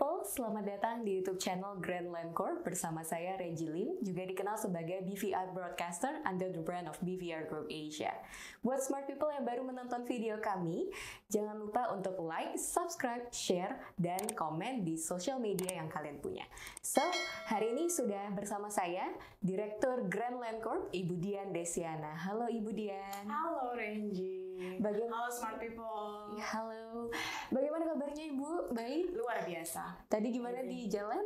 people, selamat datang di YouTube channel Grand Land Corp bersama saya Reggie Lim, juga dikenal sebagai BVR Broadcaster under the brand of BVR Group Asia. Buat smart people yang baru menonton video kami, jangan lupa untuk like, subscribe, share, dan komen di sosial media yang kalian punya. So, hari ini sudah bersama saya, Direktur Grand Land Corp, Ibu Dian Desiana. Halo Ibu Dian. Halo Renji. Halo smart people. Halo. Bagaimana kabarnya Ibu? Baik? Luar biasa. Tadi gimana di jalan?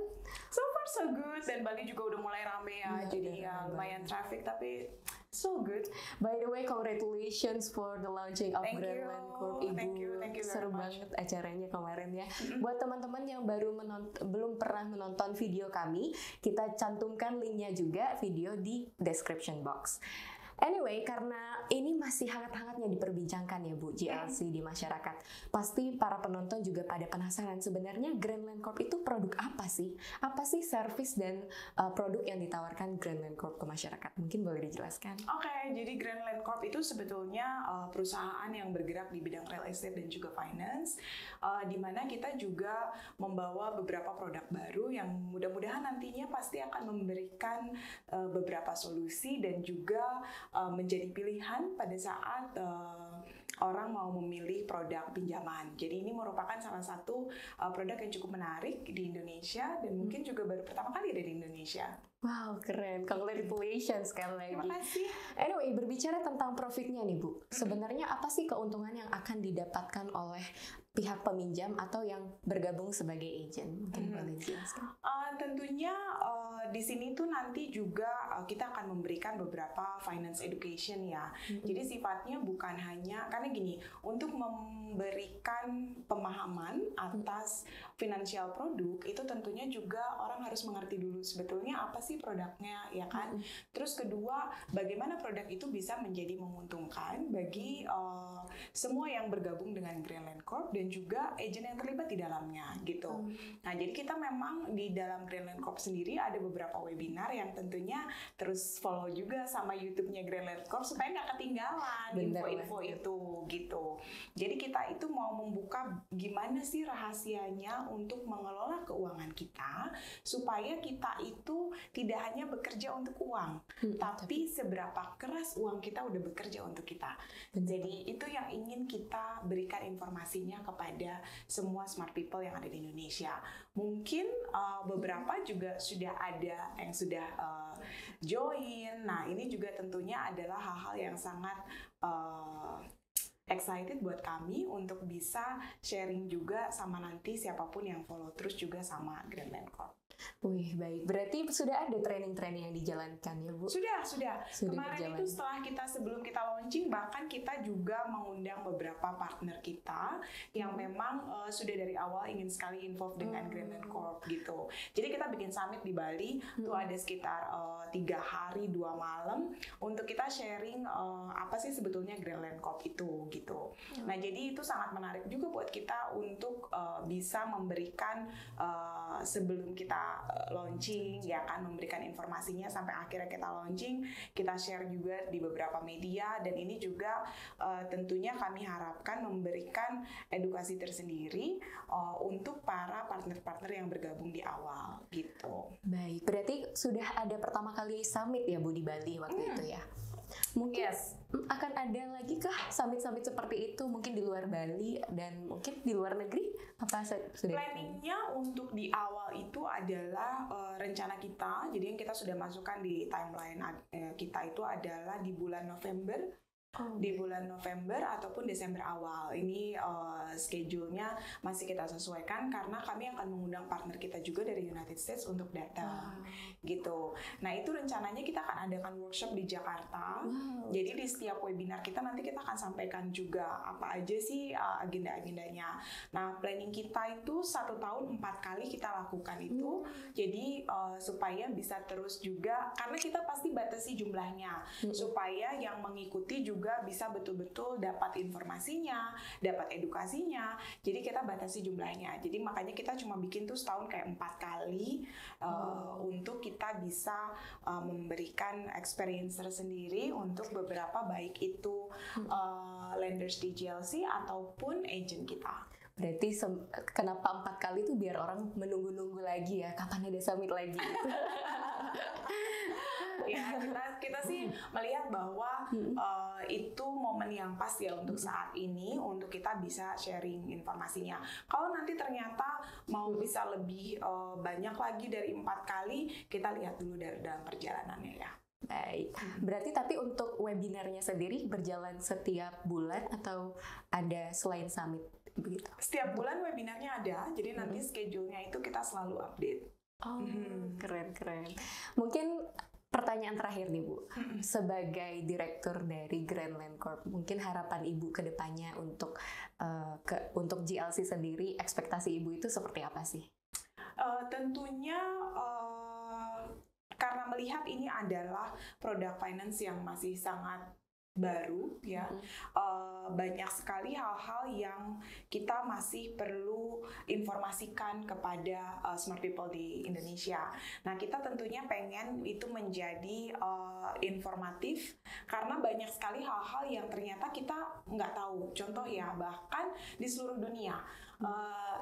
So far so good. Dan Bali juga udah mulai rame ya. Jadi ya lumayan traffic tapi so good. By the way, congratulations for the launching of Grand Land Corp, Ibu. Thank you Seru banget acaranya kemarin ya. Buat teman-teman yang baru belum pernah menonton video kami, kita cantumkan linknya juga video di description box. Anyway, karena ini masih hangat-hangatnya diperbincangkan ya Bu, GLC di masyarakat. Pasti para penonton juga pada penasaran sebenarnya Grand Land Corp itu produk apa sih? Apa sih service dan produk yang ditawarkan Grand Land Corp ke masyarakat? Mungkin boleh dijelaskan? Oke, jadi Grand Land Corp itu sebetulnya perusahaan yang bergerak di bidang real estate dan juga finance, di mana kita juga membawa beberapa produk baru yang mudah-mudahan nantinya pasti akan memberikan beberapa solusi dan juga menjadi pilihan pada saat orang mau memilih produk pinjaman. Jadi ini merupakan salah satu produk yang cukup menarik di Indonesia dan mungkin juga baru pertama kali ada di Indonesia. Wow, keren. Congratulations sekali lagi. Terima kasih. Anyway, berbicara tentang profitnya nih Bu, sebenarnya apa sih keuntungan yang akan didapatkan oleh pihak peminjam atau yang bergabung sebagai agent? Mungkin boleh dijelaskan. Tentunya di sini tuh nanti juga kita akan memberikan beberapa finance education ya. Jadi sifatnya bukan hanya, karena gini, untuk memberikan pemahaman atas financial produk itu tentunya juga orang harus mengerti dulu sebetulnya apa sih produknya ya kan. Terus kedua, bagaimana produk itu bisa menjadi menguntungkan bagi semua yang bergabung dengan Grand Land Corp dan juga agent yang terlibat di dalamnya gitu. Nah, jadi kita memang di dalam Grand Land Corp sendiri ada beberapa webinar yang tentunya terus follow juga sama YouTube-nya Grand Land Corp supaya nggak ketinggalan info-info itu gitu. Jadi kita itu mau membuka gimana sih rahasianya untuk mengelola keuangan kita supaya kita itu tidak hanya bekerja untuk uang, tapi seberapa keras uang kita udah bekerja untuk kita. Jadi itu yang ingin kita berikan informasinya kepada semua smart people yang ada di Indonesia. Mungkin beberapa juga sudah ada yang sudah join. Nah, ini juga tentunya adalah hal-hal yang sangat excited buat kami untuk bisa sharing juga sama nanti siapapun yang follow terus juga sama Grand Land Corp. Wih, baik. Berarti sudah ada training-training yang dijalankan ya Bu? Sudah. Kemarin berjalan. itu sebelum kita launching, bahkan kita juga mengundang beberapa partner kita yang memang sudah dari awal ingin sekali involve dengan Grand Land Corp gitu. Jadi kita bikin summit di Bali, tuh ada sekitar 3 hari 2 malam untuk kita sharing apa sih sebetulnya Grand Land Corp itu gitu. Nah, jadi itu sangat menarik juga buat kita untuk bisa memberikan sebelum kita launching ya kan, memberikan informasinya sampai akhirnya kita launching, kita share juga di beberapa media dan ini juga tentunya kami harapkan memberikan edukasi tersendiri untuk para partner-partner yang bergabung di awal gitu. Baik, berarti sudah ada pertama kali summit ya Bu di Bali waktu itu ya? Mungkin akan ada lagi kah summit-summit seperti itu mungkin di luar Bali dan mungkin di luar negeri? Apa sudah? Planningnya untuk di awal itu adalah rencana kita, jadi yang kita sudah masukkan di timeline kita itu adalah di bulan November. Di bulan November ataupun Desember awal. Ini schedule-nya masih kita sesuaikan karena kami akan mengundang partner kita juga dari United States untuk datang gitu. Nah, itu rencananya kita akan adakan workshop di Jakarta. Jadi di setiap webinar kita nanti kita akan sampaikan juga apa aja sih agenda-agendanya. Nah, planning kita itu 1 tahun 4 kali kita lakukan itu. Jadi supaya bisa terus juga, karena kita pasti batasi jumlahnya supaya yang mengikuti juga bisa betul-betul dapat informasinya, dapat edukasinya. Jadi kita batasi jumlahnya. Jadi makanya kita cuma bikin tuh setahun kayak 4 kali untuk kita bisa memberikan experience tersendiri untuk beberapa baik itu lenders di GLC ataupun agent kita. Berarti kenapa 4 kali tuh biar orang menunggu-nunggu lagi ya, kapan ada summit lagi gitu. Ya, kita sih melihat bahwa itu momen yang pas ya untuk saat ini, untuk kita bisa sharing informasinya. Kalau nanti ternyata mau bisa lebih banyak lagi dari 4 kali, kita lihat dulu dari dalam perjalanannya ya. Baik, berarti tapi untuk webinarnya sendiri berjalan setiap bulan atau ada selain summit begitu? Setiap bulan webinarnya ada, jadi nanti schedule-nya itu kita selalu update. Oh, keren. Mungkin pertanyaan terakhir nih Bu, sebagai direktur dari Grandland Corp, mungkin harapan Ibu ke depannya untuk GLC sendiri, ekspektasi Ibu itu seperti apa sih? Tentunya karena melihat ini adalah produk finance yang masih sangat baru ya, banyak sekali hal-hal yang kita masih perlu informasikan kepada smart people di Indonesia. Nah, kita tentunya pengen itu menjadi informatif karena banyak sekali hal-hal yang ternyata kita nggak tahu. Contoh ya, bahkan di seluruh dunia,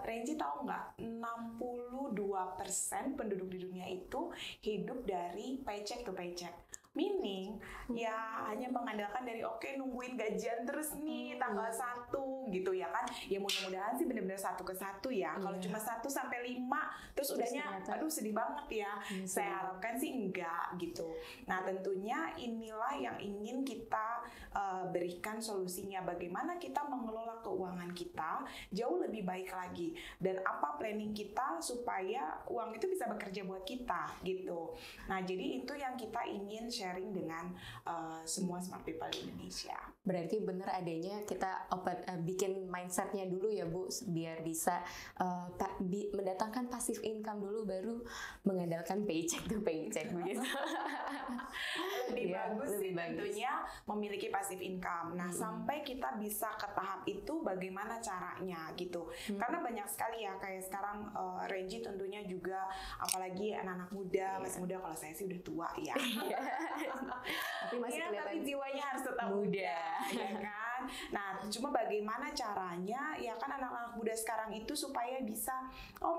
Renji tahu nggak, 62% penduduk di dunia itu hidup dari paycheck to paycheck. Meaning, ya hanya mengandalkan dari nungguin gajian terus nih tanggal 1 gitu ya kan. Ya mudah-mudahan sih benar-benar 1 ke 1 ya. Kalau cuma 1 sampai 5 terus udahnya aduh sedih banget ya. Saya harapkan sih enggak gitu. Nah, tentunya inilah yang ingin kita berikan solusinya, bagaimana kita mengelola keuangan kita jauh lebih baik lagi, dan apa planning kita supaya uang itu bisa bekerja buat kita gitu. Nah, jadi itu yang kita ingin sharing dengan semua smart people di Indonesia. Berarti benar adanya kita bikin mindsetnya dulu ya Bu, biar bisa mendatangkan passive income dulu, baru mengandalkan paycheck to paycheck begitu. Lebih bagus sih tentunya memiliki passive income. Nah, sampai kita bisa ke tahap itu bagaimana caranya gitu. Karena banyak sekali ya, kayak sekarang Renji tentunya juga, apalagi anak-anak muda, masih muda, kalau saya sih udah tua ya. Tapi masih kelihatan tapi jiwanya harus tetap muda, ya kan? Nah, cuma bagaimana caranya ya kan anak-anak muda sekarang itu supaya bisa,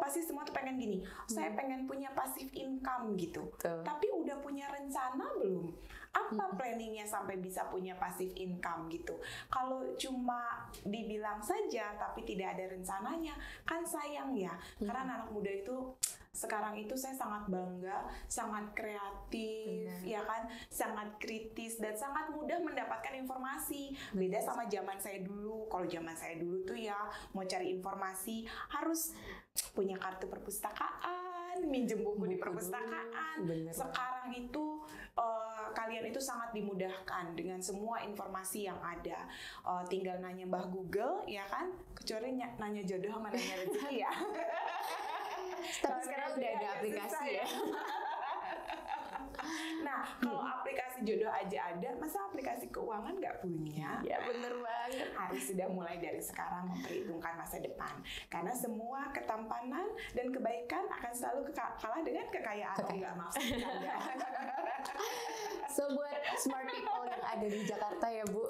pasti semua tuh pengen gini, saya pengen punya passive income gitu. Tapi udah punya rencana belum? Apa planningnya sampai bisa punya passive income gitu? Kalau cuma dibilang saja tapi tidak ada rencananya, kan sayang ya. Karena anak muda itu sekarang itu saya sangat bangga, sangat kreatif, ya kan, sangat kritis dan sangat mudah mendapatkan informasi. Beda sama zaman saya dulu. Kalau zaman saya dulu tuh ya mau cari informasi harus punya kartu perpustakaan, minjem buku di perpustakaan. Sekarang itu kalian itu sangat dimudahkan dengan semua informasi yang ada. Tinggal nanya Mbah Google, ya kan? Kecuali nanya jodoh sama nanya rezeki ya. Tapi sekarang udah ada aplikasi ya. Nah, kalau aplikasi jodoh aja ada, masa aplikasi keuangan nggak punya? Ya bener banget. Harus sudah mulai dari sekarang memperhitungkan masa depan. Karena semua ketampanan dan kebaikan akan selalu kalah dengan kekayaan. Enggak, maksudnya. So, buat smart people yang ada di Jakarta ya Bu,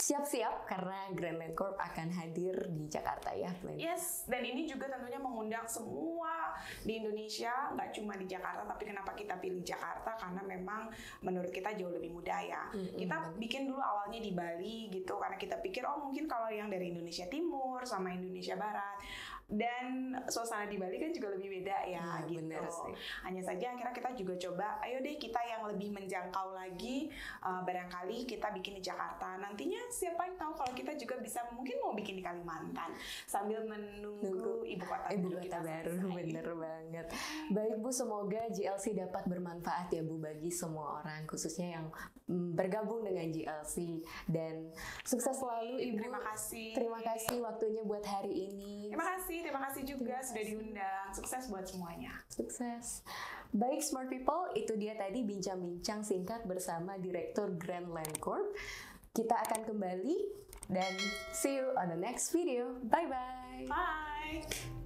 siap-siap karena Grandland Corp akan hadir di Jakarta ya. Yes, dan ini juga tentunya mengundang semua di Indonesia, nggak cuma di Jakarta, tapi kenapa kita pilih Jakarta? Karena memang menurut kita jauh lebih mudah ya. Kita bikin dulu awalnya di Bali gitu, karena kita pikir mungkin kalau yang dari Indonesia Timur sama Indonesia Barat, dan suasana di Bali kan juga lebih beda ya gitu. Hanya saja akhirnya kita juga coba, ayo deh kita yang lebih menjangkau lagi, barangkali kita bikin di Jakarta. Nantinya siapa yang tahu kalau kita juga bisa mungkin mau bikin di Kalimantan sambil menunggu ibu kota baru. Bener banget. Baik Bu, semoga GLC dapat bermanfaat ya Bu bagi semua orang, khususnya yang bergabung dengan GLC, dan sukses selalu Ibu. Terima kasih waktunya buat hari ini. Terima kasih juga sudah diundang. Sukses buat semuanya. Sukses. Baik smart people, itu dia tadi bincang-bincang singkat bersama Direktur Grandland Corp. Kita akan kembali dan see you on the next video. Bye-bye. Bye.